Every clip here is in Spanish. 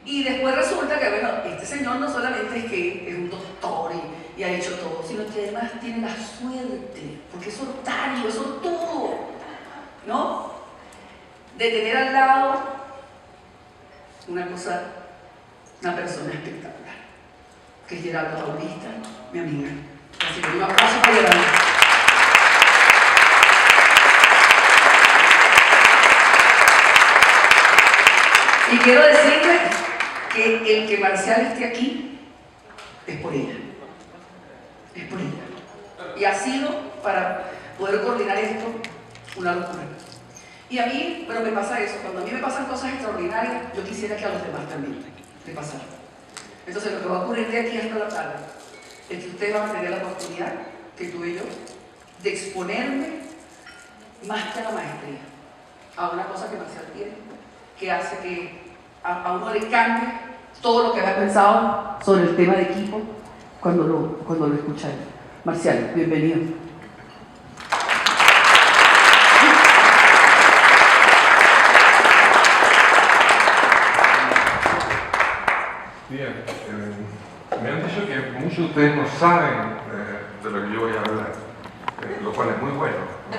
Y después resulta que, bueno, este señor no solamente es que es un doctor y ha hecho todo, sino que además tiene la suerte, porque es sortario, es sortudo, ¿no? De tener al lado una persona espectacular, que es Gerardo Paulista, mi amiga. Así que un aplauso para Gerardo. Y quiero decirle que el que Marcial esté aquí es por ella. Es por ella. Y ha sido, para poder coordinar esto, una locura. Y a mí, bueno, me pasa eso. Cuando a mí me pasan cosas extraordinarias, yo quisiera que a los demás también les pasara. Entonces, lo que va a ocurrir de aquí hasta la tarde es que ustedes van a tener la oportunidad, que tuve yo, de exponerme más que a la maestría, a una cosa que Marcial tiene, que hace que a uno le cambie todo lo que había pensado sobre el tema de equipo cuando lo escucha él. Marcial, bienvenido. Bien, me han dicho que muchos de ustedes no saben de lo que yo voy a hablar, lo cual es muy bueno, ¿no?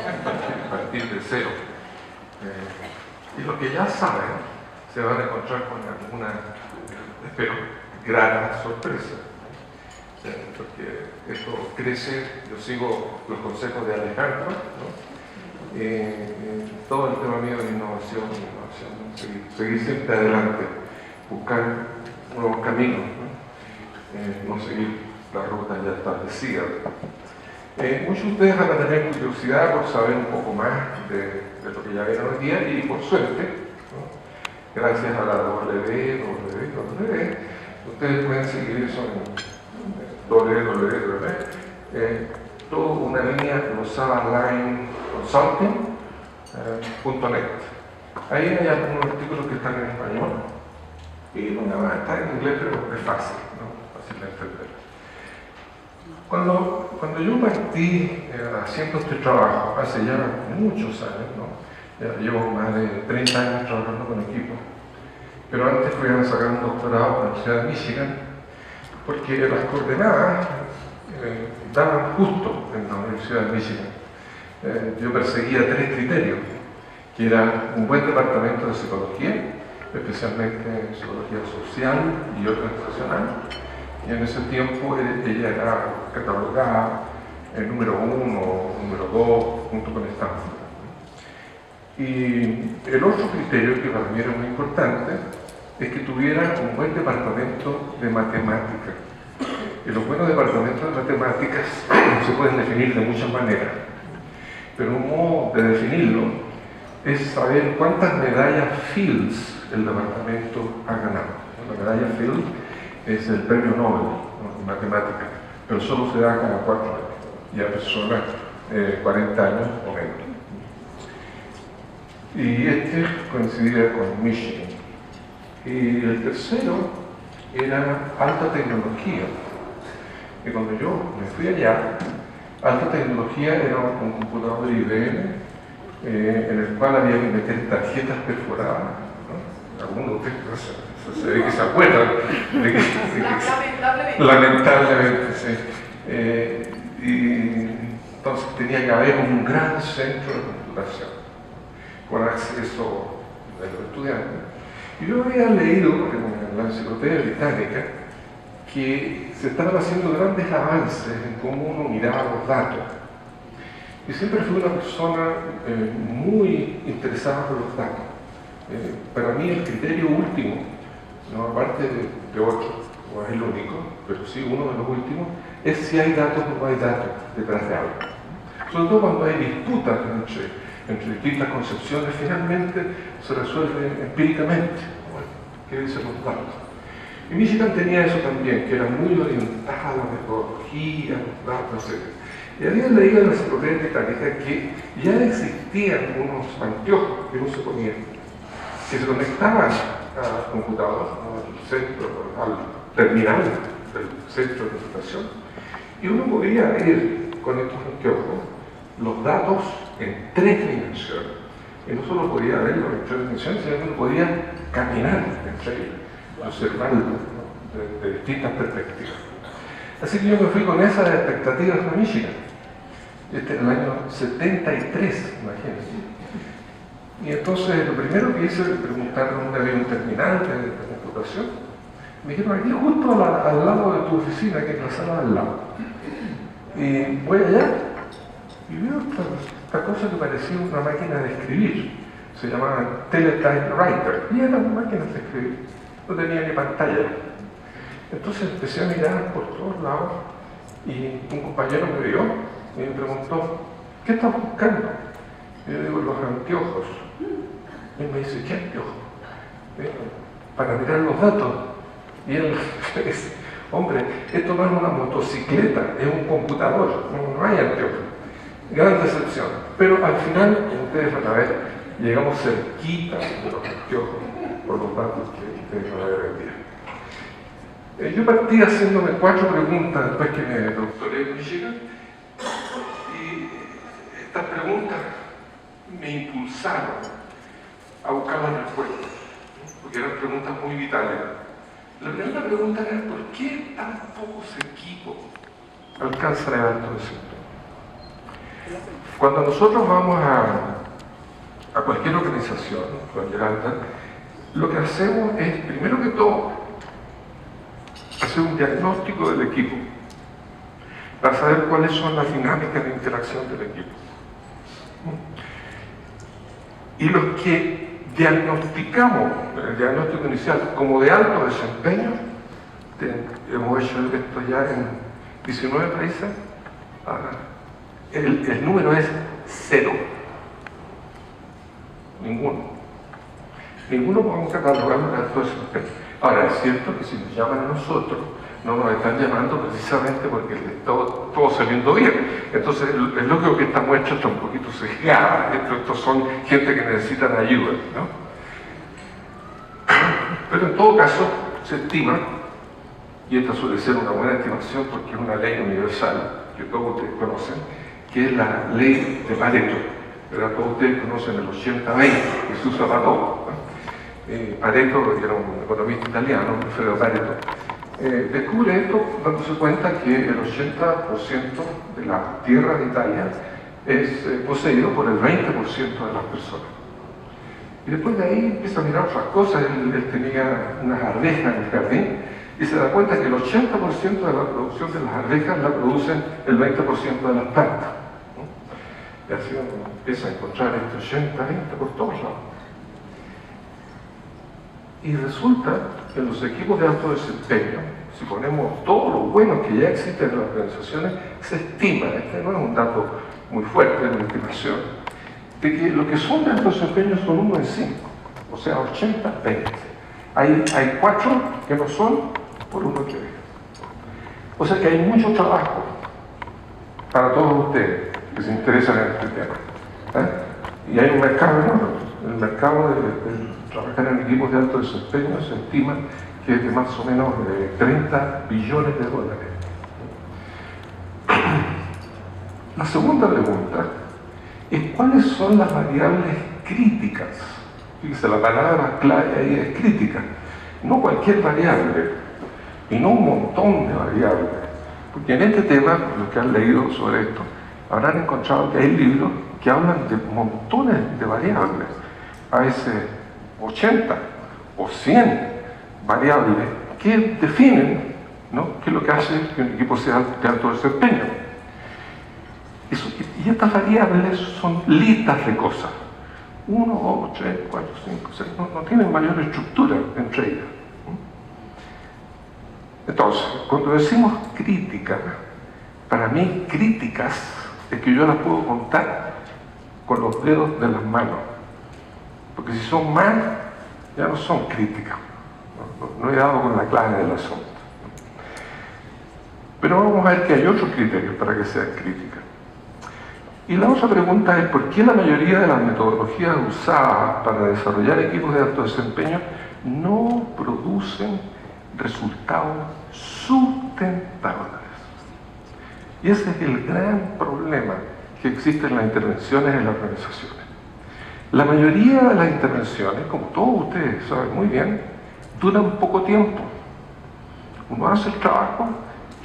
Partir de cero. Y lo que ya saben, se van a encontrar con alguna, espero, grata sorpresa. Porque esto crece, yo sigo los consejos de Alejandro, ¿no? Todo el tema mío de innovación, seguir siempre adelante, buscar nuevos caminos, ¿no? No seguir la ruta ya establecida. Muchos de ustedes van a tener curiosidad por saber un poco más de lo que ya vieron hoy día y por suerte, ¿no? Gracias a la www, ustedes pueden seguir eso en toda una línea Losada Consulting.net. Ahí hay algunos artículos que están en español y los demás están en inglés, pero es fácil, ¿no? Fácil de entender. Cuando yo partí haciendo este trabajo, hace ya muchos años, ¿no? Ya llevo más de 30 años trabajando con equipos, pero antes fui a sacar un doctorado en la Universidad de Michigan, porque las coordenadas daban justo en la Universidad de Michigan. Yo perseguía 3 criterios, que era un buen departamento de psicología, especialmente psicología social y organizacional, y en ese tiempo ella era catalogada el número 1 o número 2 junto con Stanford. Y el otro criterio que para mí era muy importante es que tuviera un buen departamento de matemáticas. Y los buenos departamentos de matemáticas se pueden definir de muchas maneras, pero un modo de definirlo es saber cuántas medallas Fields el departamento ha ganado. La medalla Fields es el premio Nobel, ¿no?, de matemáticas, pero solo se da cada 4 años, y a personas 40 años o menos. Y este coincidía con Michigan. Y el tercero era alta tecnología. Y cuando yo me fui allá, alta tecnología era un computador IBM en el cual había que meter tarjetas perforadas, ¿no? Algunos de ustedes se ve que se acuerdan de que lamentablemente, sí. Y entonces tenía que haber un gran centro de computación con acceso de los estudiantes. Y yo había leído en la enciclopedia británica que se estaban haciendo grandes avances en cómo uno miraba los datos. Y siempre fui una persona muy interesada por los datos. Para mí el criterio último, ¿no?, aparte de otro, no es el único, pero sí uno de los últimos, es si hay datos o no hay datos detrás de algo. Sobre todo cuando hay disputas entre distintas concepciones, finalmente se resuelve empíricamente. Bueno, ¿qué dicen los datos? Y Michigan tenía eso también, que era muy orientado a metodología, los datos, etc. Y había leído en la enciclopedia británica que ya existían unos anteojos que uno se ponía, que se conectaban al computador, al centro, al terminal del centro de computación, y uno podía ver con estos anteojos los datos en 3 dimensiones. Y no solo podía verlos en 3 dimensiones, sino que uno podía caminar entre ellos. observando, ¿no? de distintas perspectivas. Así que yo me fui con esas expectativas a Michigan. Este era el año 73, imagínense. Y entonces lo primero que hice fue preguntar dónde había un terminal de computación. Me dijeron, aquí justo al lado de tu oficina, que es la sala al lado. Y voy allá y veo esta cosa que parecía una máquina de escribir. Se llamaba Teletypewriter. Y eran máquinas de escribir. No tenía ni pantalla. Entonces empecé a mirar por todos lados y un compañero me vio y me preguntó, ¿qué estás buscando? Y yo digo, los anteojos. Y él me dice, ¿qué anteojos? Para mirar los datos. Y él dice, hombre, esto no es una motocicleta, es un computador, no hay anteojos. Gran decepción. Pero al final, como ustedes van a ver, llegamos cerquita de los anteojos por los datos que ustedes van a ver hoy día. Yo partí haciéndome 4 preguntas después que me doctoré en Michigan, y estas preguntas me impulsaron a buscar las respuestas, ¿no? Porque eran preguntas muy vitales. La primera pregunta era, ¿por qué tan pocos equipos alcanzan el alto desempeño? Cuando nosotros vamos a cualquier organización, cualquier alta, lo que hacemos es, primero que todo, hacer un diagnóstico del equipo para saber cuáles son las dinámicas de interacción del equipo. Y los que diagnosticamos el diagnóstico inicial como de alto desempeño, hemos hecho esto ya en 19 países, el número es 0. Ninguno podemos catalogarlo de alto desempeño. Ahora, es cierto que si nos llaman a nosotros, no nos están llamando precisamente porque les está todo saliendo bien. Entonces, es lógico que esta muestra está un poquito sesgada. Estos son gente que necesitan ayuda, ¿no? Pero en todo caso, se estima, y esta suele ser una buena estimación porque es una ley universal que todos ustedes conocen, que es la ley de Pareto. Pero todos ustedes conocen el 80-20, que se usa para todo, ¿no? Pareto, que era un economista italiano, Alfredo Pareto, descubre esto dándose cuenta que el 80% de la tierra de Italia es poseído por el 20% de las personas. Y después de ahí empieza a mirar otras cosas. Él tenía unas arvejas en el jardín y se da cuenta que el 80% de la producción de las arvejas la producen el 20% de las plantas, ¿no? Y así uno empieza a encontrar este 80-20 por todos lados. Y resulta que en los equipos de alto desempeño, si ponemos todo lo bueno que ya existe en las organizaciones, se estima, este no es un dato muy fuerte de la estimación, de que lo que son de alto desempeño son 1 en 5, o sea, 80-20. Hay 4 que no son por 1 que es. O sea que hay mucho trabajo para todos ustedes que se interesan en este tema. Y hay un mercado enorme. El mercado de trabajar en equipos de alto desempeño se estima que es de más o menos de 30 billones de dólares. La segunda pregunta es cuáles son las variables críticas. Fíjense, la palabra clave ahí es crítica. No cualquier variable, y no un montón de variables. Porque en este tema, los que han leído sobre esto, habrán encontrado que hay libros que hablan de montones de variables. A veces 80 o 100 variables que definen, ¿no?, qué es lo que hace que un equipo sea de alto desempeño. Y estas variables son listas de cosas. 1, 2, 3, 4, 5, 6, no tienen mayor estructura entre ellas. Entonces, cuando decimos crítica, para mí críticas es que yo las puedo contar con los dedos de las manos. Porque si son más, ya no son críticas. No he dado con la clave del asunto. Pero vamos a ver que hay otros criterios para que sean críticas. Y la otra pregunta es, ¿por qué la mayoría de las metodologías usadas para desarrollar equipos de alto desempeño no producen resultados sustentables? Y ese es el gran problema que existe en las intervenciones en las organizaciones. La mayoría de las intervenciones, como todos ustedes saben muy bien, duran poco tiempo. Uno hace el trabajo,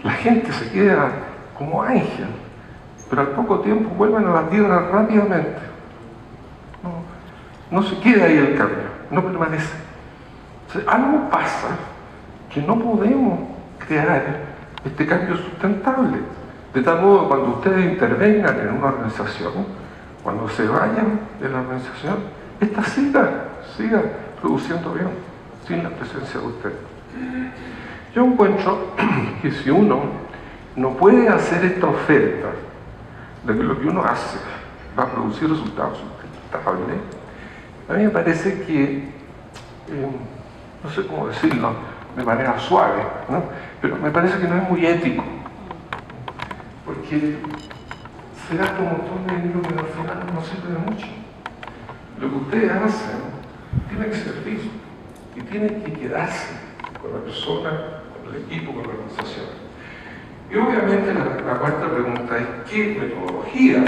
la gente se queda como ángel, pero al poco tiempo vuelven a la tierra rápidamente. No se queda ahí el cambio, no permanece. Entonces, algo pasa que no podemos crear este cambio sustentable. De tal modo que cuando ustedes intervengan en una organización, cuando se vayan de la organización, esta siga produciendo bien, sin la presencia de ustedes. Yo encuentro que si uno no puede hacer esta oferta de que lo que uno hace va a producir resultados sustentables, a mí me parece que, no sé cómo decirlo de manera suave, ¿no? Pero me parece que no es muy ético, porque se gasta un montón de dinero que al final no sirve de mucho. Lo que ustedes hacen tiene que servir y tiene que quedarse con la persona, con el equipo, con la organización. Y obviamente la cuarta pregunta es: ¿qué metodología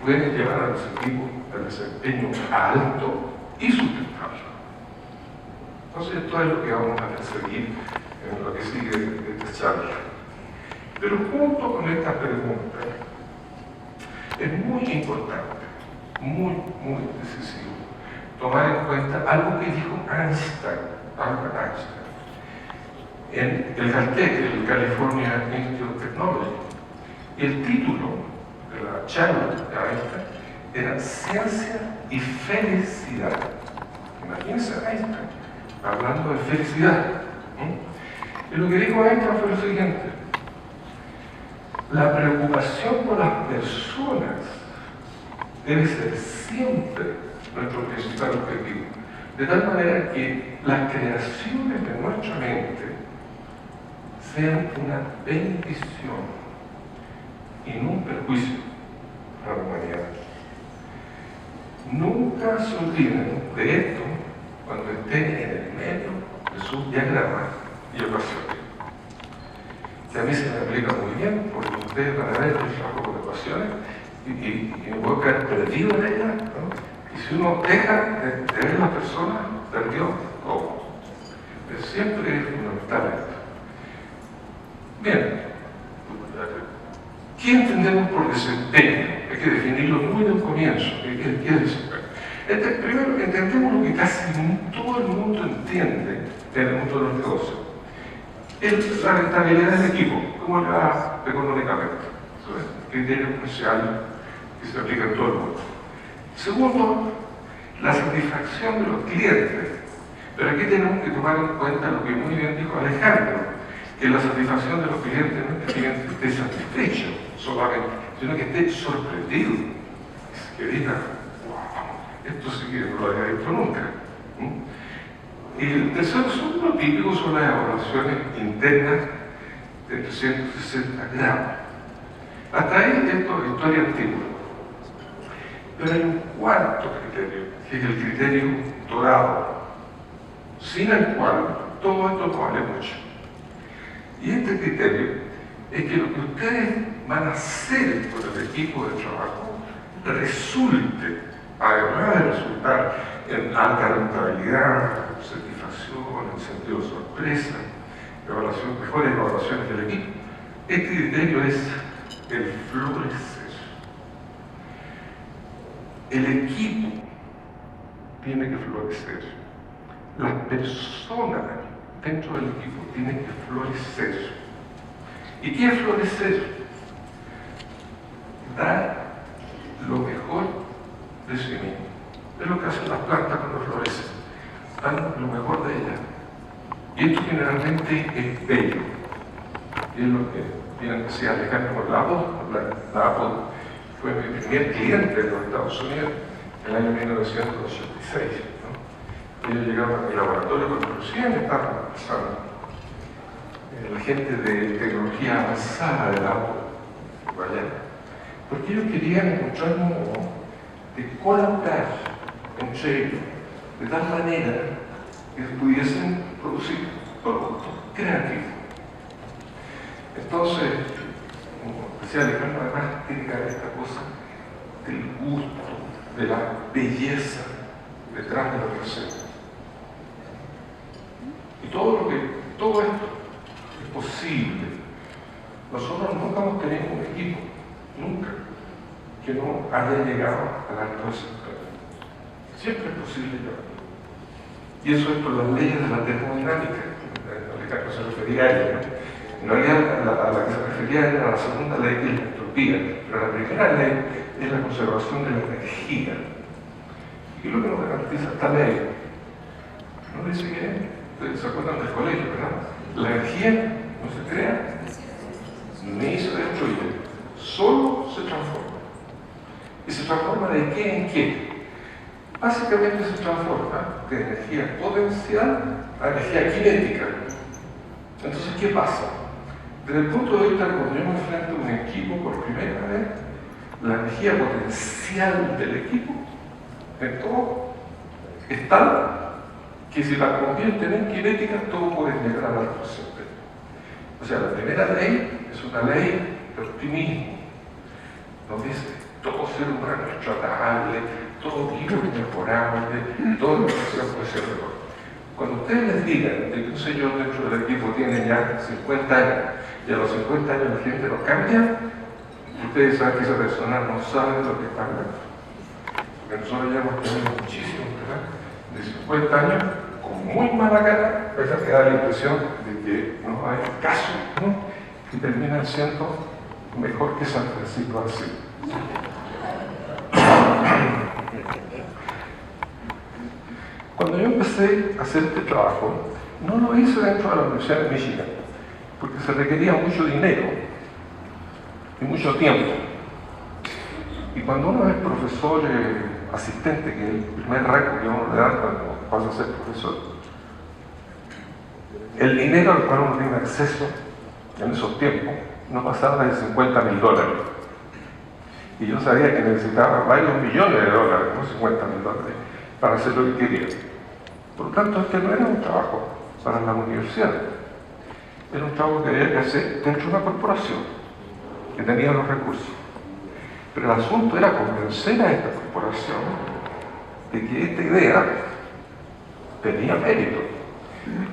pueden llevar a los equipos al desempeño alto y sustentable? Entonces, esto es lo que vamos a perseguir en lo que sigue de esta charla. Pero junto con esta pregunta, es muy importante, muy decisivo, tomar en cuenta algo que dijo Albert Einstein, en el CALTEC, el California Institute of Technology. Y el título de la charla de Einstein era Ciencia y Felicidad. Imagínense a Einstein hablando de felicidad. Y lo que dijo Einstein fue lo siguiente: la preocupación por las personas debe ser siempre nuestro principal objetivo, de tal manera que las creaciones de nuestra mente sean una bendición y no un perjuicio para la humanidad. Nunca se olviden de esto cuando estén en el medio de sus diagramas y ecuaciones. Que a mí se me aplica muy bien, porque ustedes van a ver el trabajo con ecuaciones y me puedo quedar perdido en ellas, ¿no? Y si uno deja de ver a las personas, perdió todo. Pero siempre es fundamental esto. Bien, ¿qué entendemos por desempeño? Hay que definirlo muy de un comienzo. ¿Qué es desempeño? Primero, entendemos lo que casi todo el mundo entiende en el mundo de los negocios. Es la rentabilidad del equipo, cómo le va económicamente. Eso es un criterio especial que se aplica en todo el mundo. Segundo, la satisfacción de los clientes. Pero aquí tenemos que tomar en cuenta lo que muy bien dijo Alejandro, que la satisfacción de los clientes no es que el cliente esté satisfecho solamente, sino que esté sorprendido, que diga: wow, esto sí que no lo había visto nunca. Y el tercer asunto típico son las evaluaciones internas de 360 grados. Hasta ahí esto es historia antigua. Pero hay un cuarto criterio, que es el criterio dorado, sin el cual todo esto no vale mucho. Y este criterio es que lo que ustedes van a hacer con el equipo de trabajo resulte, además de resultar en alta rentabilidad, satisfacción, en sentido de sorpresa, mejores evaluaciones del equipo. Este criterio es el florecer. El equipo tiene que florecer. Las personas dentro del equipo tienen que florecer. ¿Y qué es florecer? Dar lo mejor de sí mismo. Es lo que hacen las plantas cuando florecen. Dan lo mejor de ellas. Y esto generalmente es bello. Y es lo que bien decía Alejandro con la Apple fue mi primer cliente en los Estados Unidos en el año 1986. Ellos llegaron a mi laboratorio cuando recién estaban empezando. La gente de tecnología avanzada de la Apple, porque ellos querían encontrar un modo de colaborar entre ellos de tal manera que pudiesen producir productos creativos. Entonces, como decía Alejandro, además tiene que haber esta cosa del gusto, de la belleza detrás de la receta. Y todo esto es posible. Nosotros nunca hemos tenido un equipo, nunca, que no haya llegado al alto desempeño. Siempre es posible llegar. Y eso es por las leyes de la termodinámica, a la que se refería ella, ¿no? En realidad, a la que se refería era la segunda ley, que es la entropía, pero la primera ley es la conservación de la energía. ¿Y lo que nos garantiza esta ley? No dice que, ustedes se acuerdan del colegio, ¿verdad? La energía no se crea ni se destruye, solo se transforma. ¿Y se transforma de qué en qué? Básicamente se transforma de energía potencial a energía cinética. Entonces, ¿qué pasa? Desde el punto de vista de cuando yo me enfrento a un equipo por primera vez, la energía potencial del equipo en todo es tal que si la convierten en cinética, todo puede llegar al alto desempeño. O sea, la primera ley es una ley de optimismo. Nos dice, todo ser humano es tratable, todo vivo es mejorable, toda relación puede ser mejor. Cuando ustedes les digan de que un señor dentro del equipo tiene ya 50 años y a los 50 años la gente no cambia, ustedes saben que esa persona no sabe de lo que está hablando. Porque nosotros ya hemos tenido muchísimos, ¿verdad? De 50 años con muy mala cara, ¿verdad? Que da la impresión de que no hay caso, ¿no? Y terminan siendo mejor que San Francisco así. Cuando yo empecé a hacer este trabajo, no lo hice dentro de la Universidad de Michigan, porque se requería mucho dinero y mucho tiempo. Y cuando uno es profesor asistente, que es el primer rango que uno le da cuando pasa a ser profesor, el dinero al cual uno tiene acceso en esos tiempos no pasaba de $50.000. Y yo sabía que necesitaba varios millones de dólares, no $50.000, para hacer lo que quería. Por lo tanto, este no era un trabajo para la universidad. Era un trabajo que había que hacer dentro de una corporación que tenía los recursos. Pero el asunto era convencer a esta corporación de que esta idea tenía mérito.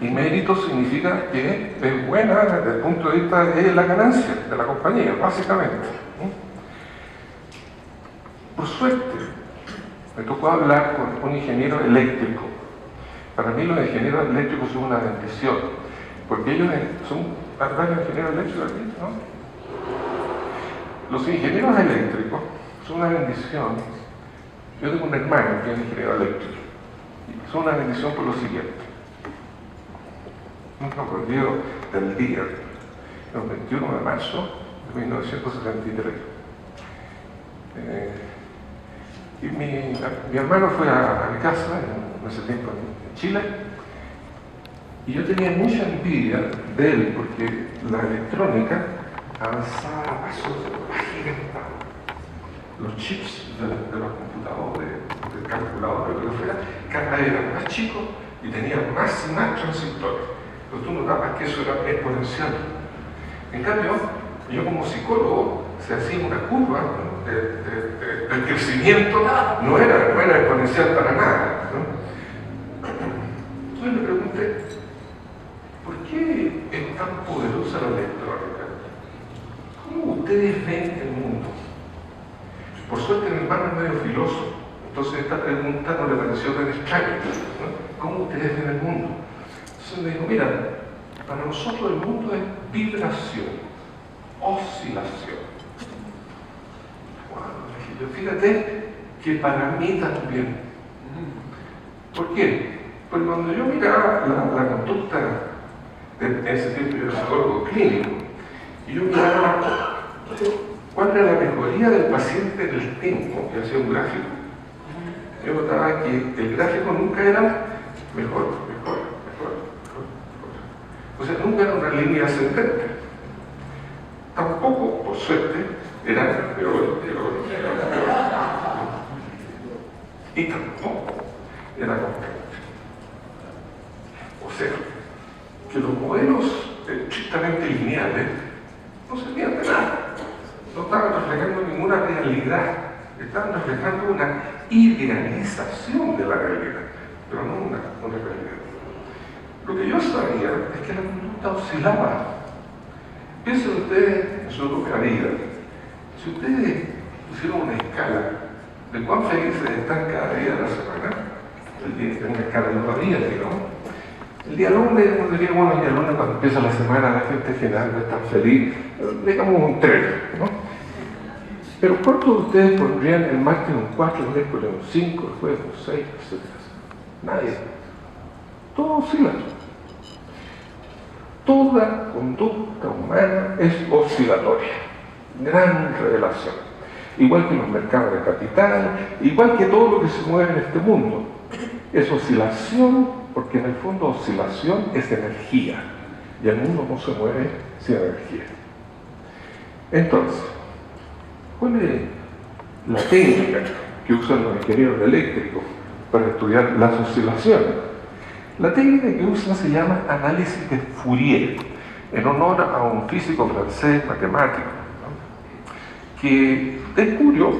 Y mérito significa que es buena desde el punto de vista de la ganancia de la compañía, básicamente. Por suerte, me tocó hablar con un ingeniero eléctrico. Para mí los ingenieros eléctricos son una bendición, porque ellos son varios ingenieros eléctricos aquí, ¿no? Los ingenieros eléctricos son una bendición. Yo tengo un hermano que es ingeniero eléctrico. Son una bendición por lo siguiente. Nunca me olvido del día, el 21 de marzo de 1973. Y mi hermano fue a mi casa en ese tiempo en Chile, y yo tenía mucha envidia de él porque la electrónica avanzaba a pasos agigantados. Los chips de los computadores, del calculador, de lo que fuera, cada vez eran más chicos y tenían más y más transistores. Pero tú notabas que eso era exponencial. En cambio, yo como psicólogo, se hacía una curva, ¿no? El crecimiento no era exponencial para nada, ¿no? Entonces me pregunté, ¿por qué es tan poderosa la electrónica? ¿Cómo ustedes ven el mundo? Por suerte mi hermano es medio filósofo, entonces esta pregunta no le pareció tan extraña, ¿no? ¿Cómo ustedes ven el mundo? Entonces me dijo, mira, para nosotros el mundo es vibración, oscilación. Fíjate que para mí también. ¿Por qué? Porque cuando yo miraba la conducta de ese tipo de psicólogo clínico, y yo miraba cuál era la mejoría del paciente en el tiempo, y hacía un gráfico, yo notaba que el gráfico nunca era mejor. O sea, nunca era una línea ascendente. Tampoco, por suerte, era peor. Y tampoco era constante. O sea, que los modelos estrictamente lineales no servían de nada. No estaban reflejando ninguna realidad. Estaban reflejando una idealización de la realidad, pero no una realidad. Lo que yo sabía es que la conducta oscilaba. Piensen ustedes en su propia vida. Si ustedes pusieron una escala de cuán felices están cada día de la semana, una escala de 1 días, digamos, el día lunes uno diría, bueno, el día lunes cuando empieza la semana la gente general no está feliz, digamos un 3, ¿no? Pero ¿cuántos de ustedes pondrían el martes un 4, el miércoles un 5, el jueves un 6, etc.? Nadie. Todo oscila. Toda conducta humana es oscilatoria. Gran revelación. Igual que los mercados de capital, igual que todo lo que se mueve en este mundo. Es oscilación, porque en el fondo oscilación es energía. Y el mundo no se mueve sin energía. Entonces, ¿cuál es la técnica que usan los ingenieros eléctricos para estudiar las oscilaciones? La técnica que usan se llama análisis de Fourier, en honor a un físico francés matemático, ¿no?, que descubrió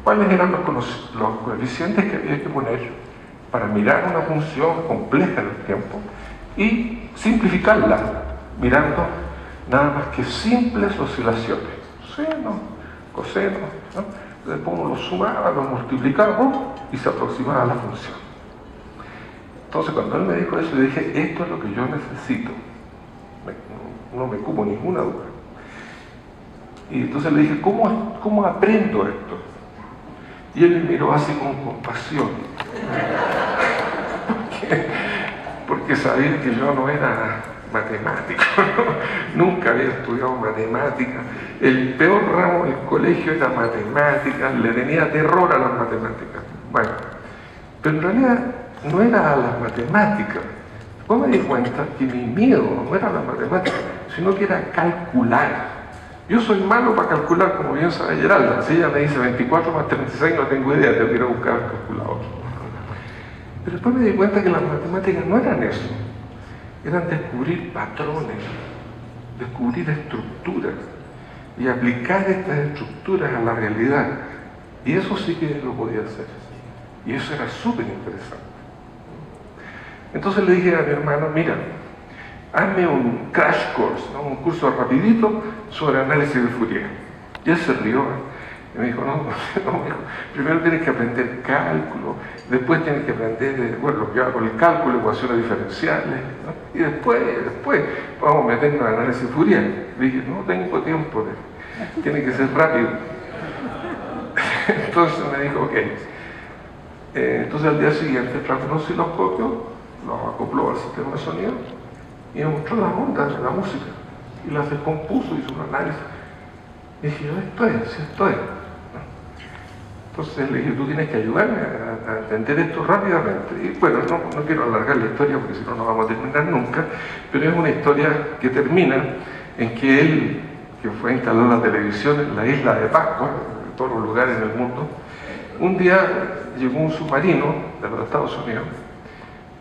cuáles eran los coeficientes que había que poner para mirar una función compleja en el tiempo y simplificarla, mirando nada más que simples oscilaciones, seno, coseno, ¿no? Después uno lo sumaba, lo multiplicaba y se aproximaba a la función. Entonces cuando él me dijo eso, le dije, esto es lo que yo necesito, no me cupo ninguna duda. Y entonces le dije, ¿cómo aprendo esto? Y él me miró así con compasión, porque sabía que yo no era matemático, ¿no? Nunca había estudiado matemáticas. El peor ramo del colegio era matemáticas, le tenía terror a las matemáticas. Bueno, pero en realidad no era a las matemáticas. Después me di cuenta que mi miedo no era a las matemáticas, sino que era calcular. Yo soy malo para calcular, como bien sabe Geralda. Si ella me dice 24 más 36, no tengo idea, tengo que ir a buscar el calculador. Pero después me di cuenta que las matemáticas no eran eso. Eran descubrir patrones, descubrir estructuras y aplicar estas estructuras a la realidad. Y eso sí que lo podía hacer. Y eso era súper interesante. Entonces le dije a mi hermano, mira, hazme un crash course, ¿no?, un curso rapidito sobre análisis de Fourier. Y él se rió, y me dijo, no, primero tienes que aprender cálculo, después tienes que aprender, bueno, lo que va con el cálculo, ecuaciones diferenciales, ¿no? Y después vamos a meternos en análisis de Fourier. Le dije, no tengo tiempo, tiene que ser rápido. Entonces me dijo, ok. Entonces al día siguiente trajo un osciloscopio, lo acopló al sistema de sonido y me mostró las ondas de la música y las descompuso, hizo un análisis. Y dije, esto es. Entonces le dije, tú tienes que ayudarme a entender esto rápidamente. Y bueno, no quiero alargar la historia porque si no, no vamos a terminar nunca, pero es una historia que termina en que él, que fue a instalar la televisión en la isla de Pascua, en todos los lugares del mundo, un día llegó un submarino de los Estados Unidos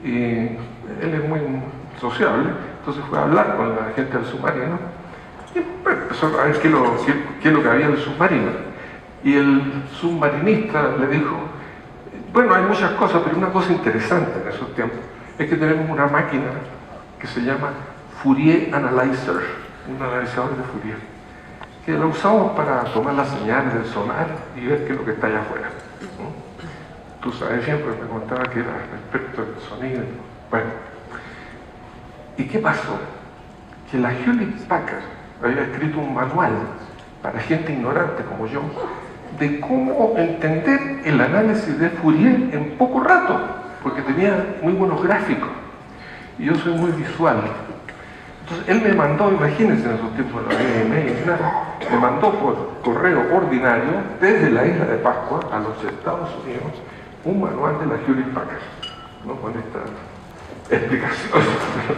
y él es muy sociable, entonces fue a hablar con la gente del submarino y empezó a ver qué es lo que había en el submarino. Y el submarinista le dijo, bueno, hay muchas cosas, pero una cosa interesante en esos tiempos es que tenemos una máquina que se llama Fourier Analyzer, un analizador de Fourier, que la usamos para tomar las señales del sonar y ver qué es lo que está allá afuera. Tú sabes bien, porque me contaba que era experto en sonido. Bueno, ¿y qué pasó? Que la Hewlett Packard había escrito un manual para gente ignorante como yo de cómo entender el análisis de Fourier en poco rato, porque tenía muy buenos gráficos y yo soy muy visual. Entonces él me mandó, imagínense, en esos tiempos no había email ni nada, me mandó por correo ordinario desde la isla de Pascua a los Estados Unidos un manual de la Hewlett Packard, ¿no?, con esta explicación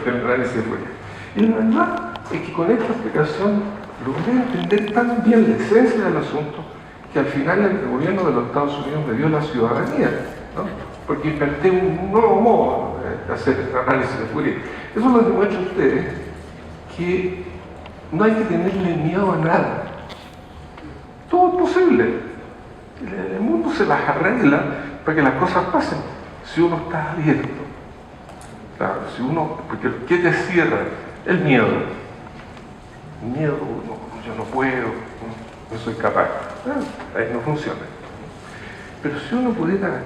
del análisis de Fourier. Y la verdad es que con esta explicación logré entender tan bien la esencia del asunto que al final el gobierno de los Estados Unidos me dio la ciudadanía, ¿no?, porque inventé un nuevo modo de hacer el análisis de Fourier. Eso les demuestra a ustedes que no hay que tenerle miedo a nada. Todo es posible. El mundo se las arregla para que las cosas pasen si uno está abierto. Claro, si uno, porque ¿qué te cierra? El miedo. El miedo, no, yo no puedo, no soy capaz. Ahí no funciona. Pero si uno pudiera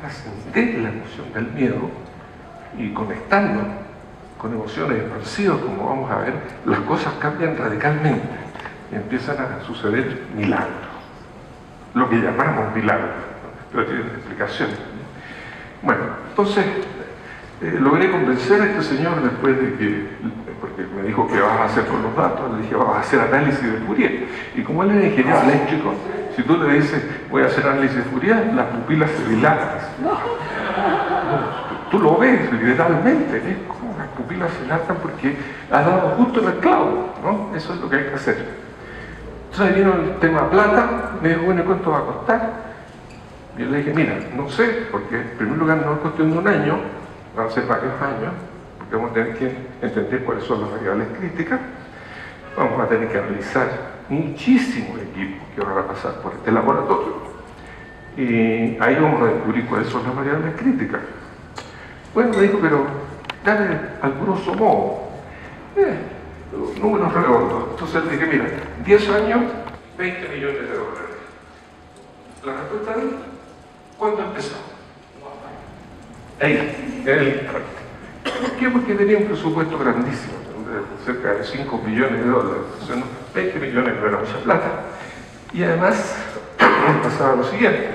trascender la emoción del miedo y conectarnos con emociones expansivas, como vamos a ver, las cosas cambian radicalmente y empiezan a suceder milagros. Lo que llamamos milagros, ¿no? Pero tiene una explicación. Bueno, entonces logré convencer a este señor después de que, porque me dijo que vas a hacer con los datos, le dije vas a hacer análisis de Fourier. Y como él era ingeniero eléctrico, si tú le dices voy a hacer análisis de Fourier, las pupilas se dilatan. Tú lo ves literalmente, ¿ves? Como las pupilas se dilatan porque has dado justo en el clavo, ¿no? Eso es lo que hay que hacer. Entonces vino el tema plata, me dijo, bueno, ¿cuánto va a costar? Y yo le dije, mira, no sé, porque en primer lugar no es cuestión de un año, van a ser varios años, porque vamos a tener que entender cuáles son las variables críticas, vamos a tener que analizar muchísimos equipos que van a pasar por este laboratorio, y ahí vamos a descubrir cuáles son las variables críticas. Bueno, me dijo, pero dale al grosso modo, números redondos. Entonces le dije, mira, 10 años, 20 millones de dólares. La respuesta es, ¿cuándo empezamos? Ahí, ¿por qué? Porque tenía un presupuesto grandísimo, de cerca de 5 millones de dólares, entonces no, 20 millones no era mucha plata. Y además, pasaba lo siguiente,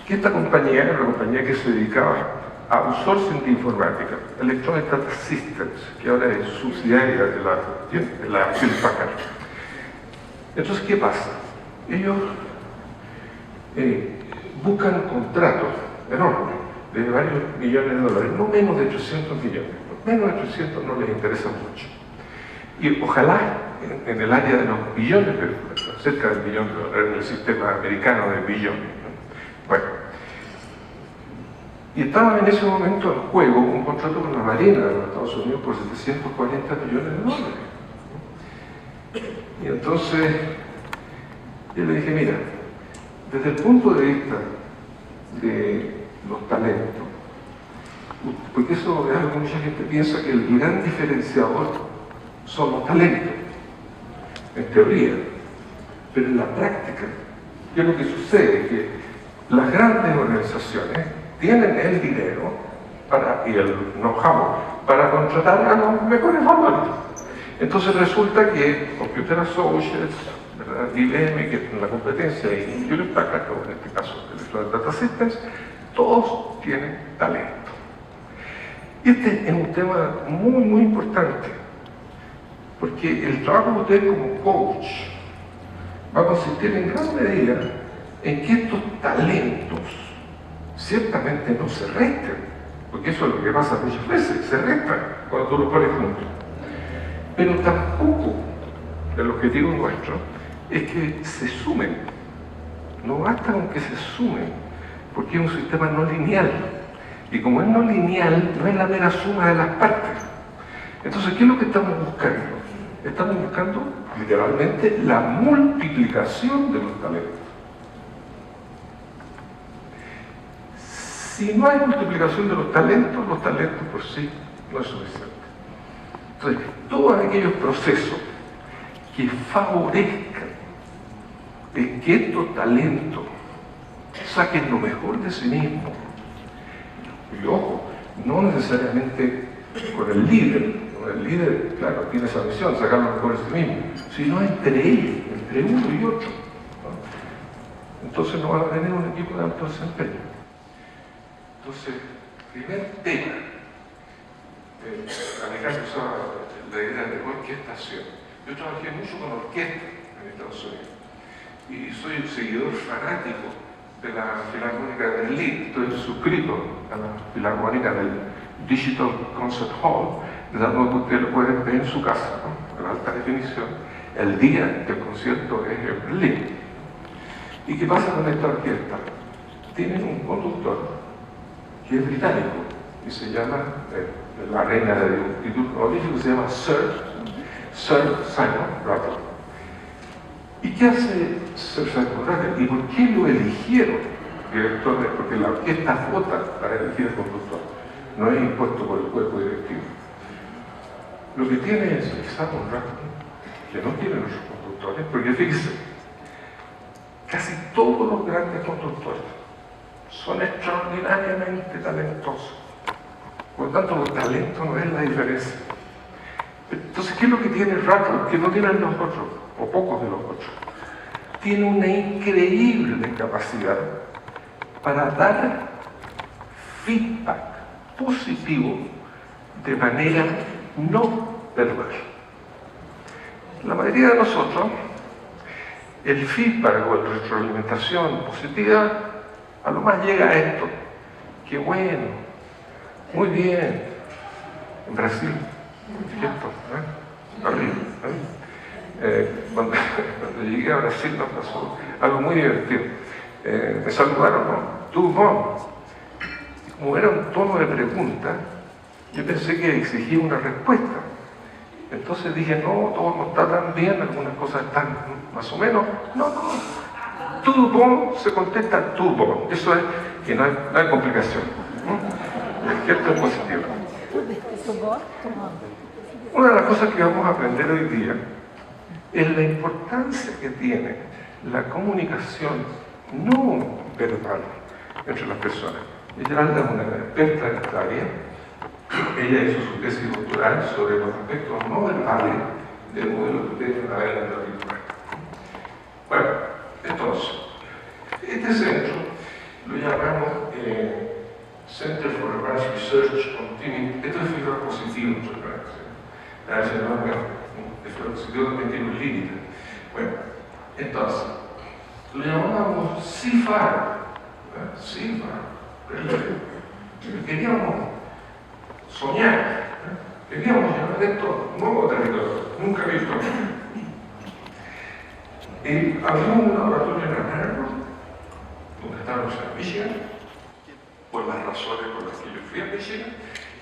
que esta compañía era una compañía que se dedicaba a outsourcing de informática, Electronic Data Systems, que ahora es subsidiaria de la Hewlett Packard. Entonces, ¿qué pasa? Ellos buscan contratos enormes de varios millones de dólares, no menos de 800 millones, menos de 800 no les interesa mucho. Y ojalá en el área de los billones, cerca del billón de dólares, en el sistema americano de billones, ¿no? Bueno, y estaba en ese momento en juego un contrato con la Marina de los Estados Unidos por 740 millones de dólares. Y entonces yo le dije, mira, desde el punto de vista de los talentos, porque eso es algo que mucha gente piensa que el gran diferenciador son los talentos, en teoría, pero en la práctica, ¿qué es lo que sucede? Que las grandes organizaciones tienen el dinero y el know-how para contratar a los mejores valores. Entonces resulta que Computer Associates, ¿verdad? IBM, que es la competencia, y Hewlett Packard, en este caso Electronic Data Systems, todos tienen talento. Y este es un tema muy, muy importante, porque el trabajo de usted como coach va a consistir en gran medida en que estos talentos ciertamente no se restan, porque eso es lo que pasa muchas veces, se restan cuando tú los pones juntos. Pero tampoco el objetivo nuestro es que se sumen, no basta con que se sumen, porque es un sistema no lineal, y como es no lineal, no es la mera suma de las partes. Entonces, ¿qué es lo que estamos buscando? Estamos buscando literalmente la multiplicación de los talentos. Si no hay multiplicación de los talentos por sí no es suficiente. Entonces, todos aquellos procesos que favorezcan de que estos talentos saquen lo mejor de sí mismos, y ojo, no necesariamente con el líder, el líder, claro, tiene esa misión, sacar lo mejor de sí mismo, sino entre ellos, entre uno y otro, ¿no? Entonces no va a tener un equipo de alto desempeño. Entonces, primer tema, Alejandro usaba la idea de orquestación. Yo trabajé mucho con orquesta en Estados Unidos y soy un seguidor fanático de la Filarmónica de Berlín. Estoy suscrito a la Filarmónica del Digital Concert Hall, de modo que ustedes lo pueden ver en su casa, ¿no? En alta definición, el día que el concierto es en Berlín. ¿Y qué pasa con esta orquesta? Tienen un conductor que es británico y se llama, la reina de un título honorífico, se llama Sir Simon Rattle. ¿Y qué hace Sir Simon Rattle? ¿Y por qué lo eligieron director? Porque la orquesta vota para elegir el conductor. no es impuesto por el cuerpo directivo. Lo que tiene es quizás un ranking que no tienen los constructores, porque fíjense, casi todos los grandes constructores son extraordinariamente talentosos. Por lo tanto, el talento no es la diferencia. Entonces, ¿qué es lo que tiene Rattle que no tienen los otros, o pocos de los otros? Tiene una increíble capacidad para dar feedback positivo de manera no verbal. La mayoría de nosotros, el feedback o la retroalimentación positiva, a lo más llega a esto: qué bueno, muy bien. En Brasil, esto, arriba. Cuando llegué a Brasil nos pasó algo muy divertido. Me saludaron, ¿no? Tú, no. Como era un tono de pregunta, yo pensé que exigía una respuesta. Entonces dije, no, todo no está tan bien, algunas cosas están más o menos. No, no. Tout bon se contesta tout bon. Eso es que no hay complicación. Esto es positivo. Una de las cosas que vamos a aprender hoy día es la importancia que tiene la comunicación no verbal entre las personas. Geralda es una experta en esta área. Ella hizo su tesis doctoral sobre los aspectos no verbales del modelo que ustedes van a ver en la película. Bueno, entonces, este centro lo llamamos Center for Advanced Research on Teaming. Esto es feedback positivo, el feedback positivo también tiene un límite. Bueno, entonces, lo llamamos CIFAR. Queríamos soñar, queríamos llevar esto nuevo territorio, nunca visto. Abrimos un laboratorio en Ann Arbor, donde estábamos en Michigan, por las razones por las que yo fui a Michigan,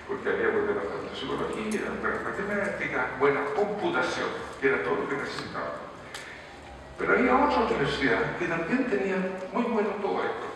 porque había buen departamento de psicología, buenas matemáticas, buena computación, que era todo lo que necesitaba. Pero había otra universidad que también tenía muy bueno todo esto.